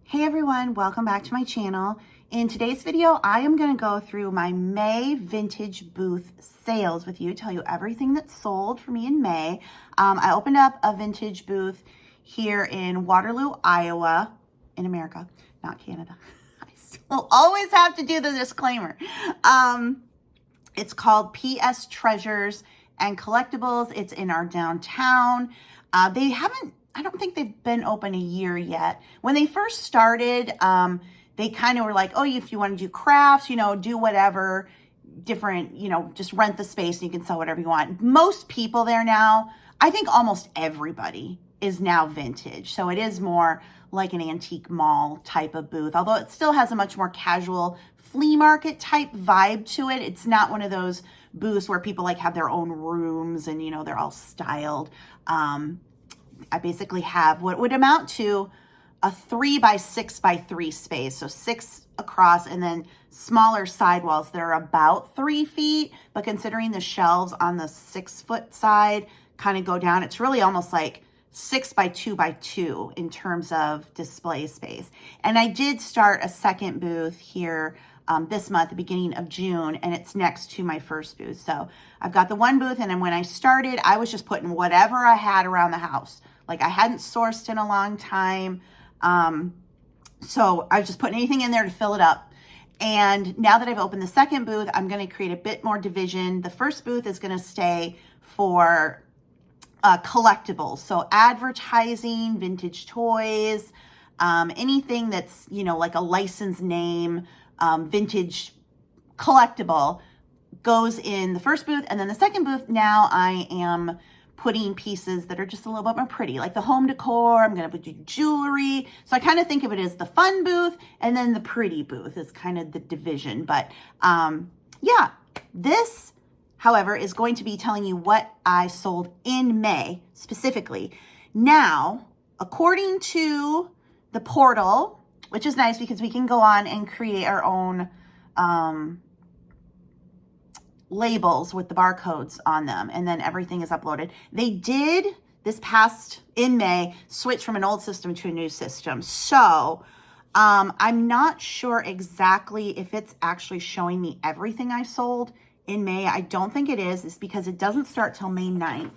Hey everyone, welcome back to my channel. In today's video, I am going to go through my May vintage booth sales with you, tell you everything that's sold for me in May. I opened up a vintage booth here in Waterloo, Iowa, in America, not Canada. I still always have to do the disclaimer. It's called PS Treasures and Collectibles. It's in our downtown. I don't think they've been open a year yet. When they first started, they kind of were like, oh, if you want to do crafts, do whatever, different, just rent the space and you can sell whatever you want. Most people there now, I think almost everybody is now vintage. So it is more like an antique mall type of booth, although it still has a much more casual flea market type vibe to it. It's not one of those booths where people like have their own rooms and, they're all styled. I basically have what would amount to a 3x6x3 space. So 6 across and then smaller sidewalls that are about 3 feet. But considering the shelves on the 6-foot side kind of go down, it's really almost like 6x2x2 in terms of display space. And I did start a second booth here this month, the beginning of June, and it's next to my first booth. So I've got the one booth, and then when I started, I was just putting whatever I had around the house. Like I hadn't sourced in a long time. So I was just putting anything in there to fill it up. And now that I've opened the second booth, I'm going to create a bit more division. The first booth is going to stay for collectibles. So advertising, vintage toys, anything that's, like a license name, vintage collectible goes in the first booth. And then the second booth, now I am putting pieces that are just a little bit more pretty, like the home decor. I'm going to put jewelry. So I kind of think of it as the fun booth, and then the pretty booth is kind of the division. But yeah, this, however, is going to be telling you what I sold in May specifically. Now, according to the portal, which is nice because we can go on and create our own labels with the barcodes on them, and then everything is uploaded. They did this past in May switch from an old system to a new system. So I'm not sure exactly if it's actually showing me everything I sold in May. I don't think it is. It's because it doesn't start till May 9th.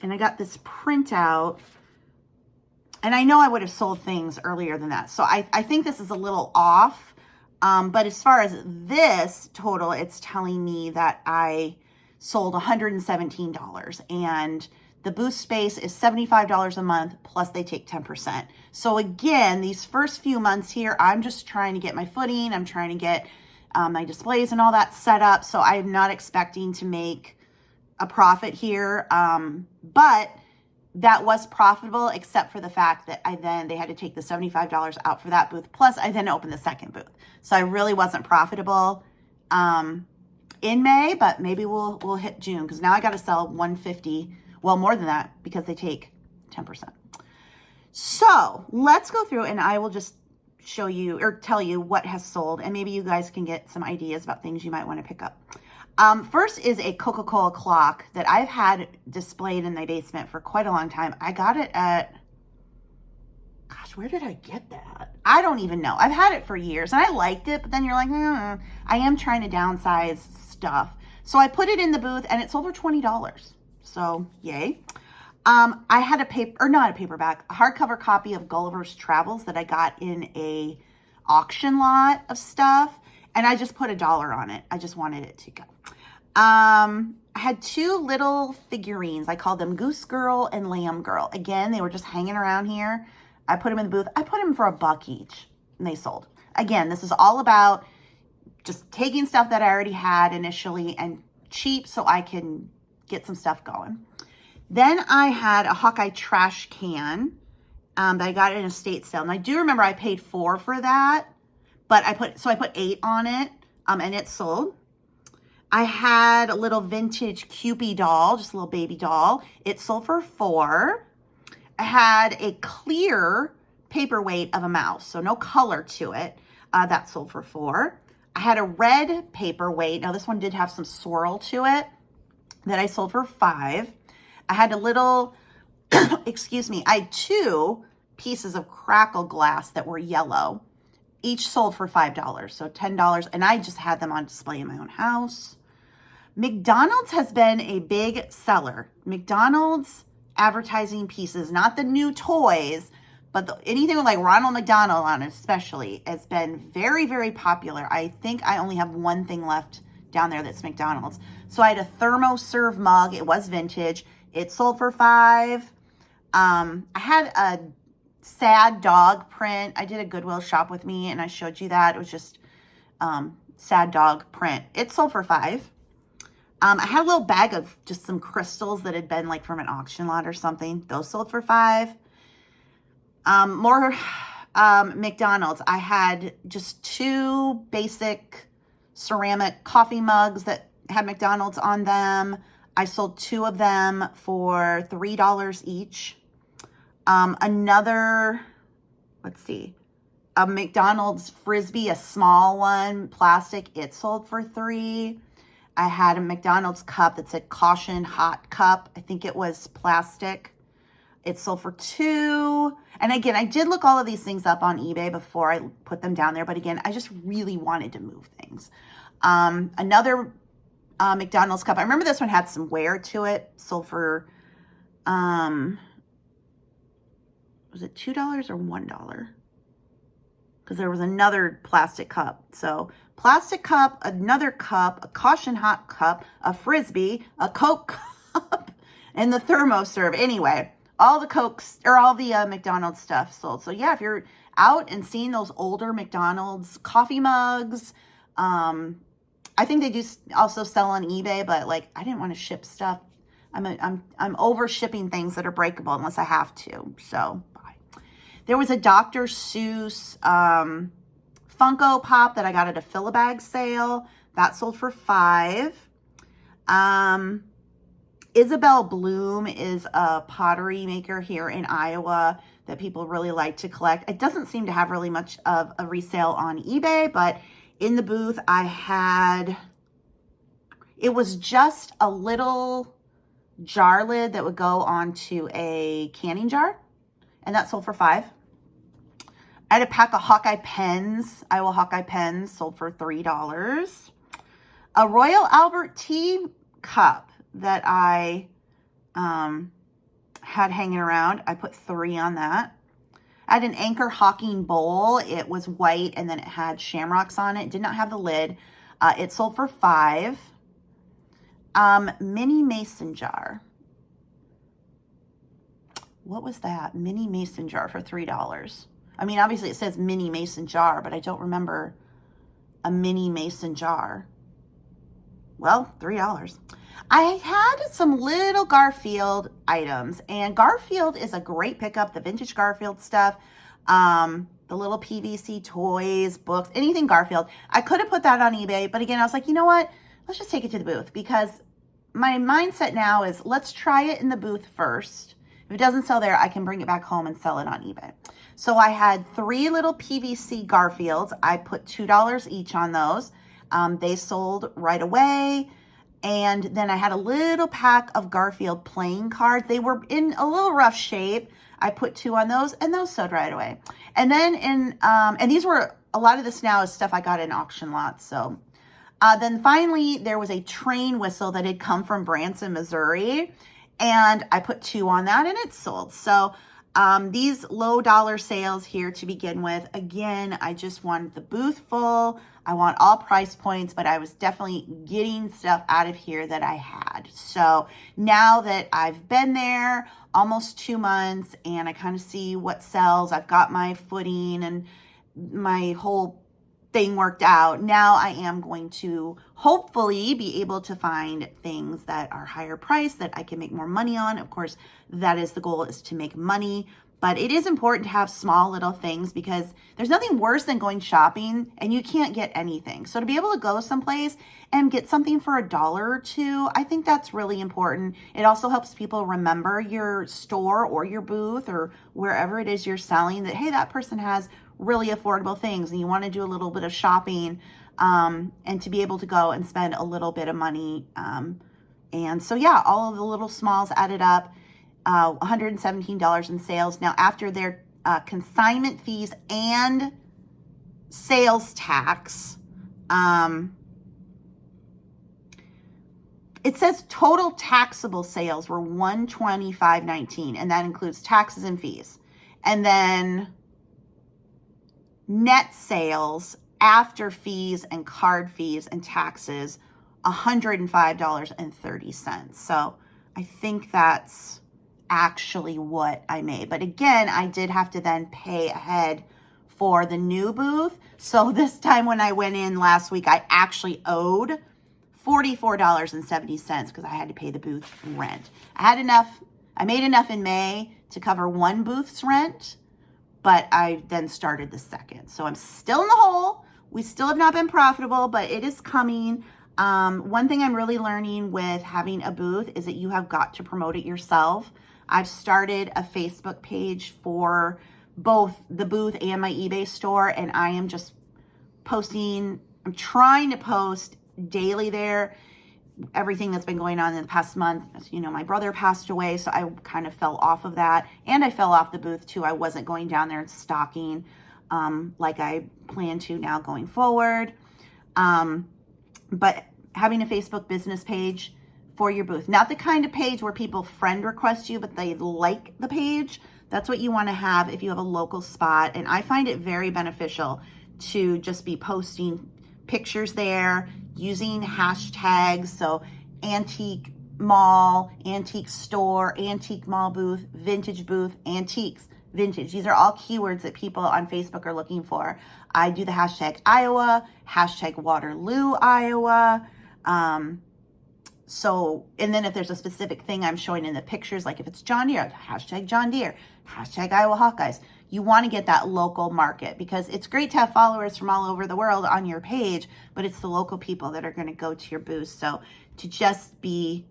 And I got this printout. And I know I would have sold things earlier than that. So I think this is a little off. But as far as this total, it's telling me that I sold $117. And the booth space is $75 a month, plus they take 10%. So again, these first few months here, I'm just trying to get my footing. I'm trying to get my displays and all that set up. So I'm not expecting to make a profit here. But that was profitable, except for the fact that they had to take the $75 out for that booth. Plus I then opened the second booth. So I really wasn't profitable in May, but maybe we'll hit June, because now I got to sell 150. Well, more than that, because they take 10%. So let's go through and I will just show you or tell you what has sold, and maybe you guys can get some ideas about things you might want to pick up. First is a Coca-Cola clock that I've had displayed in my basement for quite a long time. I got it at, gosh, where did I get that? I don't even know. I've had it for years and I liked it, but then you're like, I am trying to downsize stuff. So I put it in the booth and it sold for $20. So yay. I had a hardcover copy of Gulliver's Travels that I got in a auction lot of stuff. And I just put $1 on it. I just wanted it to go. I had 2 little figurines. I called them Goose Girl and Lamb Girl. Again, they were just hanging around here. I put them in the booth. I put them for $1 each, and they sold. Again, this is all about just taking stuff that I already had initially and cheap so I can get some stuff going. Then I had a Hawkeye trash can that I got at an estate sale. And I do remember I paid $4 for that. But I put $8 on it, and it sold. I had a little vintage Cupid doll, just a little baby doll. It sold for $4. I had a clear paperweight of a mouse, so no color to it. That sold for $4. I had a red paperweight. Now this one did have some swirl to it that I sold for $5. I had a little, excuse me, I had 2 pieces of crackle glass that were yellow. Each sold for $5, so $10. And I just had them on display in my own house. McDonald's has been a big seller. McDonald's advertising pieces, not the new toys, but anything with like Ronald McDonald on it especially, has been very, very popular. I think I only have one thing left down there that's McDonald's. So I had a thermoserve mug. It was vintage. It sold for $5. I had a sad dog print. I did a Goodwill shop with me and I showed you that. It was just sad dog print. It sold for $5. I had a little bag of just some crystals that had been like from an auction lot or something. Those sold for $5. More McDonald's. I had just 2 basic ceramic coffee mugs that had McDonald's on them. I sold 2 of them for $3 each. Another, let's see, a McDonald's Frisbee, a small one, plastic, it sold for $3. I had a McDonald's cup that said caution hot cup. I think it was plastic. It sold for $2. And again, I did look all of these things up on eBay before I put them down there. But again, I just really wanted to move things. Another McDonald's cup. I remember this one had some wear to it. Sold for, was it $2 or $1? Because there was another plastic cup. So plastic cup, another cup, a caution hot cup, a Frisbee, a Coke cup, and the thermoserve. Anyway, all the Cokes or all the McDonald's stuff sold. So yeah, if you're out and seeing those older McDonald's coffee mugs, I think they do also sell on eBay, but like I didn't want to ship stuff. I'm over shipping things that are breakable unless I have to. So bye. There was a Dr. Seuss Funko Pop that I got at a Fill-A-Bag sale. That sold for $5. Isabel Bloom is a pottery maker here in Iowa that people really like to collect. It doesn't seem to have really much of a resale on eBay, but in the booth I had, it was just a little jar lid that would go onto a canning jar, and that sold for $5. I had a pack of Hawkeye pens, Iowa Hawkeye pens, sold for $3. A Royal Albert tea cup that I had hanging around, I put $3 on that. I had an Anchor Hawking bowl. It was white and then it had shamrocks on it. It did not have the lid. It sold for $5. Mini mason jar. What was that? Mini mason jar for $3. I mean, obviously it says mini mason jar, but I don't remember a mini mason jar. Well, $3. I had some little Garfield items, and Garfield is a great pickup, the vintage Garfield stuff, the little PVC toys, books, anything Garfield. I could have put that on eBay, but again, I was like, you know what? Let's just take it to the booth, because my mindset now is let's try it in the booth first. If it doesn't sell there, I can bring it back home and sell it on eBay. So I had 3 little PVC Garfields. I put $2 each on those. They sold right away. And then I had a little pack of Garfield playing cards. They were in a little rough shape. I put 2 on those, and those sold right away. And then and these were, a lot of this now is stuff I got in auction lots. So then finally there was a train whistle that had come from Branson, Missouri. And I put 2 on that and it sold. So these low dollar sales here to begin with, again, I just wanted the booth full. I want all price points, but I was definitely getting stuff out of here that I had. So now that I've been there almost 2 months and I kind of see what sells, I've got my footing and my whole thing worked out. Now I am going to hopefully be able to find things that are higher priced that I can make more money on. Of course, that is the goal, is to make money. But it is important to have small little things, because there's nothing worse than going shopping and you can't get anything. So to be able to go someplace and get something for $1 or $2, I think that's really important. It also helps people remember your store or your booth or wherever it is you're selling, that, hey, that person has really affordable things and you want to do a little bit of shopping, and to be able to go and spend a little bit of money. And so, yeah, all of the little smalls added up. $117 in sales. Now, after their consignment fees and sales tax. It says total taxable sales were $125.19, and that includes taxes and fees. And then net sales after fees and card fees and taxes, $105.30. So I think that's actually what I made. But again, I did have to then pay ahead for the new booth. So this time when I went in last week, I actually owed $44.70 because I had to pay the booth rent. I made enough in May to cover one booth's rent, but I then started the second. So I'm still in the hole. We still have not been profitable, but it is coming. One thing I'm really learning with having a booth is that you have got to promote it yourself. I've started a Facebook page for both the booth and my eBay store, and I am just posting. I'm trying to post daily there, everything that's been going on in the past month. As you know, my brother passed away, so I kind of fell off of that, and I fell off the booth too. I wasn't going down there and stocking like I plan to now going forward. But having a Facebook business page for your booth, not the kind of page where people friend request you, but they like the page. That's what you want to have if you have a local spot. And I find it very beneficial to just be posting pictures there, using hashtags. So antique mall, antique store, antique mall booth, antiques, vintage. These are all keywords that people on Facebook are looking for. I do the hashtag Iowa, hashtag Waterloo, Iowa. So, and then if there's a specific thing I'm showing in the pictures, like if it's John Deere, hashtag John Deere, hashtag Iowa Hawkeyes. You want to get that local market because it's great to have followers from all over the world on your page, but it's the local people that are going to go to your booth. So to just be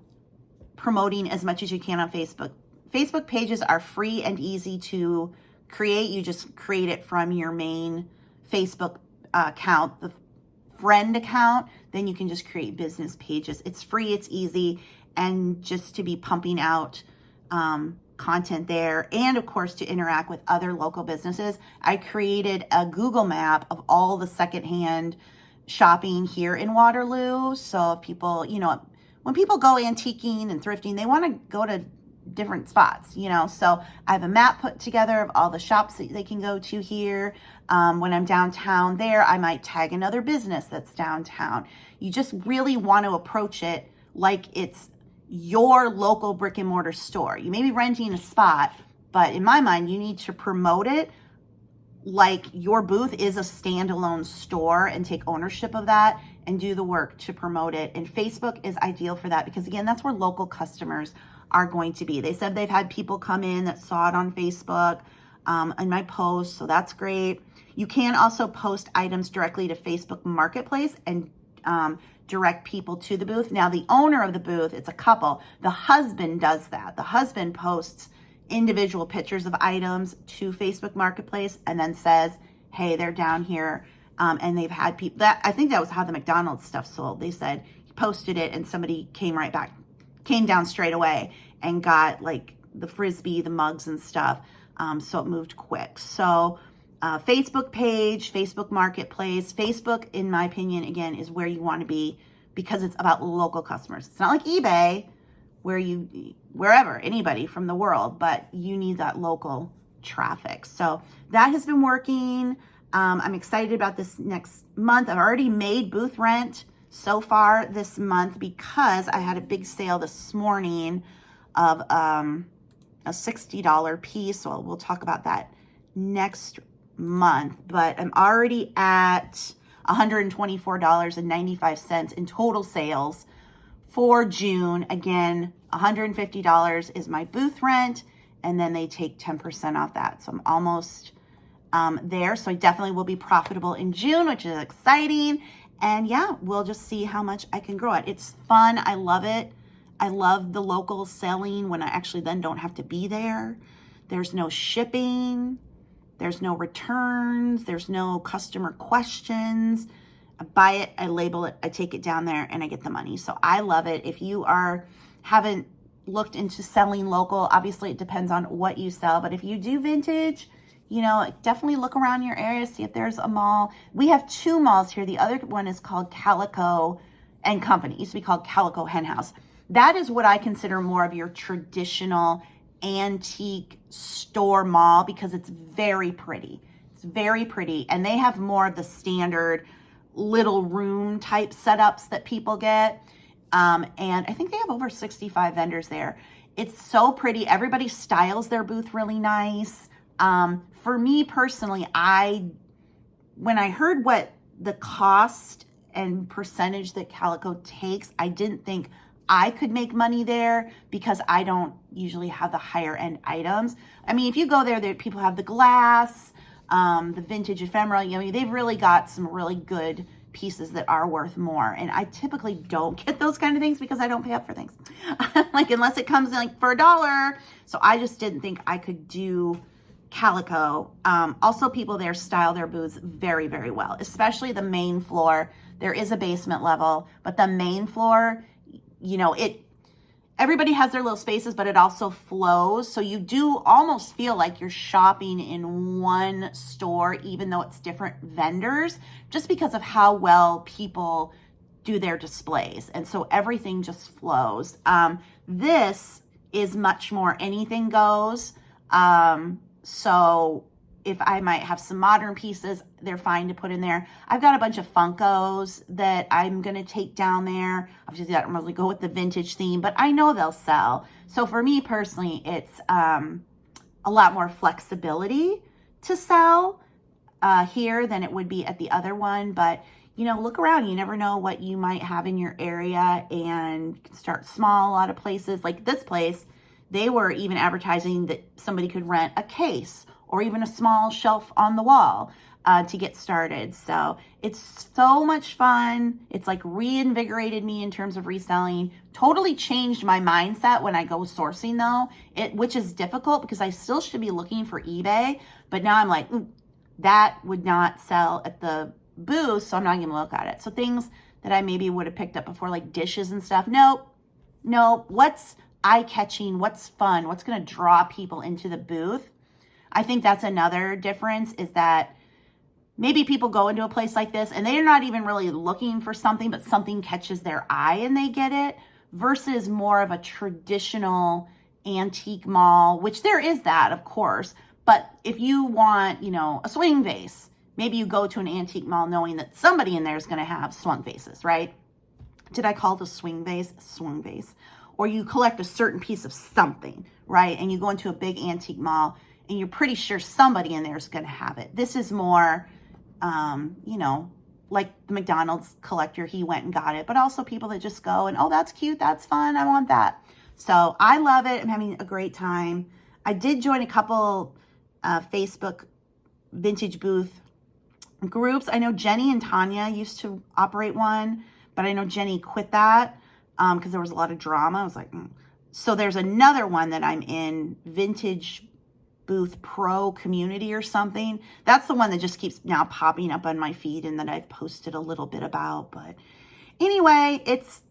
promoting as much as you can on Facebook. Facebook pages are free and easy to create. You just create it from your main Facebook account, the friend account. Then you can just create business pages. It's free, it's easy, and just to be pumping out content there, and of course to interact with other local businesses. I created a Google map of all the secondhand shopping here in Waterloo. So if people, when people go antiquing and thrifting, they want to go to different spots, so I have a map put together of all the shops that they can go to here. When I'm downtown there, I might tag another business that's downtown. You just really want to approach it like it's your local brick and mortar store. You may be renting a spot, but in my mind, you need to promote it like your booth is a standalone store and take ownership of that and do the work to promote it. And Facebook is ideal for that because, again, that's where local customers are going to be. They said they've had people come in that saw it on Facebook in my post, so that's great. You can also post items directly to Facebook Marketplace and direct people to the booth. Now, the owner of the booth, it's a couple. The husband does that. The husband posts individual pictures of items to Facebook Marketplace and then says, hey, they're down here. And they've had people, I think that was how the McDonald's stuff sold. They said he posted it and somebody came down straight away and got like the Frisbee, the mugs and stuff. So it moved quick. So Facebook page, Facebook Marketplace. Facebook, in my opinion, again, is where you want to be because it's about local customers. It's not like eBay where wherever, anybody from the world, but you need that local traffic. So that has been working. I'm excited about this next month. I've already made booth rent so far this month because I had a big sale this morning of a $60 piece. So we'll talk about that next month, but I'm already at $124.95 in total sales for June. Again, $150 is my booth rent, and then they take 10% off that. So I'm almost there. So I definitely will be profitable in June, which is exciting. And yeah, we'll just see how much I can grow it. It's fun. I love it. I love the local selling when I actually then don't have to be there. There's no shipping. There's no returns. There's no customer questions. I buy it, I label it, I take it down there, and I get the money. So I love it. If you haven't looked into selling local, obviously it depends on what you sell. But if you do vintage, definitely look around your area, see if there's a mall. We have 2 malls here. The other one is called Calico and Company. It used to be called Calico Hen House. That is what I consider more of your traditional antique store mall because it's very pretty. It's very pretty. And they have more of the standard little room type setups that people get. And I think they have over 65 vendors there. It's so pretty. Everybody styles their booth really nice. For me personally, when I heard what the cost and percentage that Calico takes, I didn't think I could make money there because I don't usually have the higher end items. I mean, if you go there, people have the glass, the vintage ephemera. They've really got some really good pieces that are worth more. And I typically don't get those kind of things because I don't pay up for things. Like, unless it comes in like for $1. So I just didn't think I could do Calico. Also, people there style their booths very, very well, especially the main floor. There is a basement level, but the main floor, everybody has their little spaces, but it also flows. So you do almost feel like you're shopping in one store, even though it's different vendors, just because of how well people do their displays. And so everything just flows. This is much more anything goes. So if I might have some modern pieces, they're fine to put in there. I've got a bunch of Funkos that I'm going to take down there. Obviously, I don't really go with the vintage theme, but I know they'll sell. So for me personally, it's a lot more flexibility to sell here than it would be at the other one. But, look around. You never know what you might have in your area, and you can start small. A lot of places, like this place, they were even advertising that somebody could rent a case or even a small shelf on the wall to get started. So it's so much fun. It's like reinvigorated me in terms of reselling. Totally changed my mindset when I go sourcing though, which is difficult because I still should be looking for eBay, but now I'm like, that would not sell at the booth, so I'm not gonna look at it. So things that I maybe would have picked up before, like dishes and stuff, nope. What's eye-catching, what's fun, what's gonna draw people into the booth? I think that's another difference, is that maybe people go into a place like this and they're not even really looking for something, but something catches their eye and they get it, versus more of a traditional antique mall, which there is that, of course. But if you want, a swing vase, maybe you go to an antique mall knowing that somebody in there is going to have swung vases, right? Did I call it a swing vase? Swung vase. Or you collect a certain piece of something, right? And you go into a big antique mall and you're pretty sure somebody in there is going to have it. This is more, like the McDonald's collector, he went and got it, but also people that just go and, oh, that's cute, that's fun, I want that. So I love it. I'm having a great time. I did join a couple Facebook vintage booth groups. I know Jenny and Tanya used to operate one, but I know Jenny quit that because there was a lot of drama. I was like, So there's another one that I'm in, Vintage Booth Pro Community or something. That's the one that just keeps now popping up on my feed and that I've posted a little bit about. But anyway, it's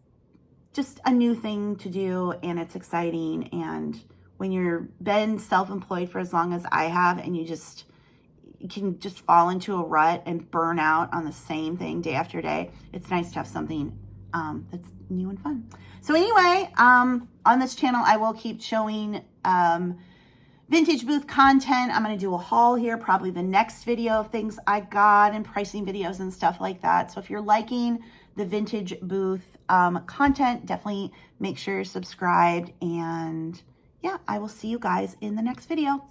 just a new thing to do and it's exciting. And when you're been self-employed for as long as I have, and you can just fall into a rut and burn out on the same thing day after day, it's nice to have something that's new and fun. So anyway, on this channel, I will keep showing vintage booth content. I'm going to do a haul here, probably the next video of things I got and pricing videos and stuff like that. So if you're liking the vintage booth content, definitely make sure you're subscribed. And yeah, I will see you guys in the next video.